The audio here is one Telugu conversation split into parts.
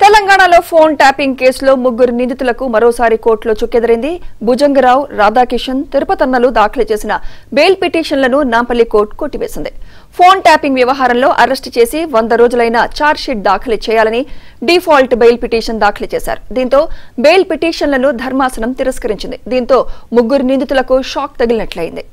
తెలంగాణలో ఫోన్ ట్యాపింగ్ కేసులో ముగ్గురు నిందితులకు మరోసారి కోర్టులో చుక్కెదిరింది. భుజంగరావు, రాధాకిషన్, తిరుపతన్నలు దాఖలు చేసిన బెయిల్ పిటిషన్లను నాంపల్లి కోర్టు కొట్టివేసింది. ఫోన్ ట్యాపింగ్ వ్యవహారంలో అరెస్టు చేసి 100 రోజులైన ఛార్జ్షీట్ దాఖలు చేయాలని డిఫాల్ట్ బెయిల్ పిటిషన్ దాఖలు చేశారు. దీంతో బెయిల్ పిటిషన్లను ధర్మాసనం తిరస్కరించింది. దీంతో ముగ్గురు నిందితులకు షాక్ తగిలినట్లయింది.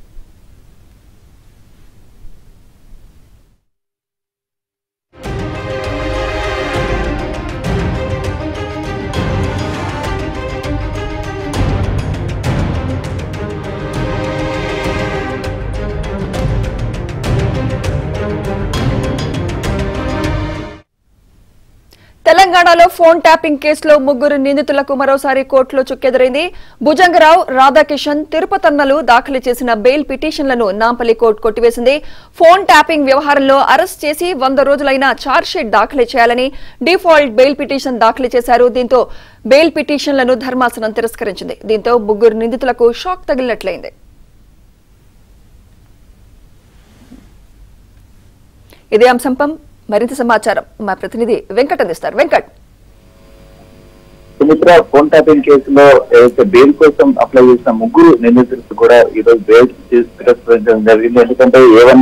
తెలంగాణలో ఫోన్ ట్యాపింగ్ కేసులో ముగ్గురు నిందితులకు మరోసారి కోర్టులో చుక్కెదురైంది. భుజంగరావు, రాధాకిషన్, తిరుపతన్నలు దాఖలు చేసిన బెయిల్ పిటిషన్లను నాంపల్లి కోర్టు కొట్టివేసింది. ఫోన్ ట్యాపింగ్ వ్యవహారంలో అరెస్ట్ చేసి 100 రోజులైన ఛార్జ్షీట్ దాఖలు చేయాలని డిఫాల్ట్ బెయిల్ పిటిషన్ దాఖలు చేశారు. దీంతో బెయిల్ పిటిషన్లను ధర్మాసనం తిరస్కరించింది. దీంతో ముగ్గురు నిందితులకు షాక్ తగిలినట్లయింది. ఇదే అంశంపై మరింత సమాచారం మా ప్రతినిధి వెంకట్ అందిస్తారు. వెంకట్, సుమిత్ర, ఫోన్ ట్యాపింగ్ కేసులో ఏదైతే బెయిల్ కోసం అప్లై చేసిన ముగ్గురు నిందితులకు కూడా ఈ రోజు బెయిల్ తిరస్కరించడం జరిగింది. ఎందుకంటే A1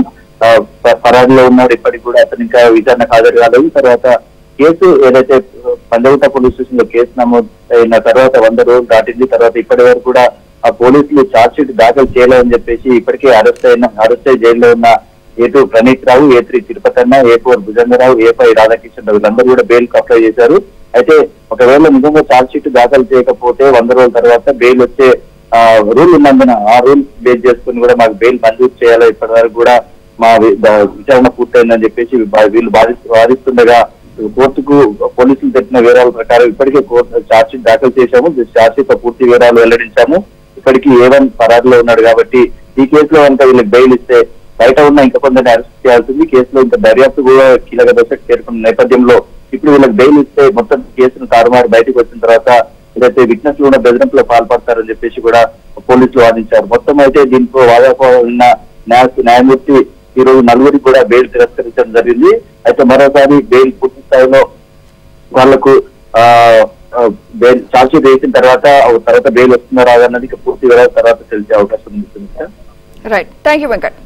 ఫరారీలో ఉన్నాడు, ఇప్పటికి కూడా అతను ఇంకా విచారణకు హాజరు కాలేదు. తర్వాత కేసు ఏదైతే పంజగుట్ట పోలీస్ స్టేషన్ లో కేసు నమోదు అయిన తర్వాత 100 రోజులు దాటింది. తర్వాత ఇప్పటి వరకు కూడా ఆ పోలీసులు ఛార్జ్ షీట్ దాఖలు చేయలేదని చెప్పేసి ఇప్పటికే అరెస్ట్ అయ్యి జైల్లో ఉన్న A2 ప్రణీత్ రావు, A3 Tirupathanna, A4 Bhujanga Rao, A5 Radhakishan వీళ్ళందరూ కూడా బెయిల్ కు అప్లై చేశారు. అయితే ఒకవేళ నిజంగా ఛార్జ్ షీట్ దాఖలు చేయకపోతే 100 రోజుల తర్వాత బెయిల్ వచ్చే రూల్ ఉన్నందున ఆ రూల్ బేస్ చేసుకుని కూడా మాకు బెయిల్ మంజూరు చేయాలి. ఇప్పటి వరకు కూడా మా విచారణ పూర్తయిందని చెప్పేసి వీళ్ళు వాదిస్తుండగా కోర్టుకు పోలీసులు తెలిపిన వివరాల ప్రకారం ఇప్పటికే కోర్టు ఛార్జ్ షీట్ దాఖలు చేశాము. ఛార్జ్ షీట్ పూర్తి వివరాలు వెల్లడించాము. ఇప్పటికీ A1 ఫరారీలో ఉన్నాడు కాబట్టి ఈ కేసులో కనుక వీళ్ళకి బెయిల్ ఇస్తే బయట ఉన్న ఇంకా కొందరిని అరెస్ట్ చేయాల్సింది. కేసులో ఇంకా దర్యాప్తు కూడా కీలక దశకు చేరుకున్న నేపథ్యంలో ఇప్పుడు వీళ్ళకి బెయిల్ ఇస్తే మొత్తం కేసును తారుమారు బయటకు వచ్చిన తర్వాత ఏదైతే విట్నెస్లు కూడా బెదిరింపులో పాల్పడతారని చెప్పేసి కూడా పోలీసులు వాదించారు. మొత్తం అయితే దీంట్లో వాదాపోయిన న్యాయమూర్తి ఈ రోజు నలుగురికి కూడా బెయిల్ తిరస్కరించడం జరిగింది. అయితే మరోసారి బెయిల్ పూర్తి స్థాయిలో వాళ్లకు ఛార్జ్ షీట్ వేసిన తర్వాత బెయిల్ వస్తుందా రాదన్నది పూర్తి వివరాల తర్వాత తెలిసే అవకాశం ఉంది. Right, thank you Venkat.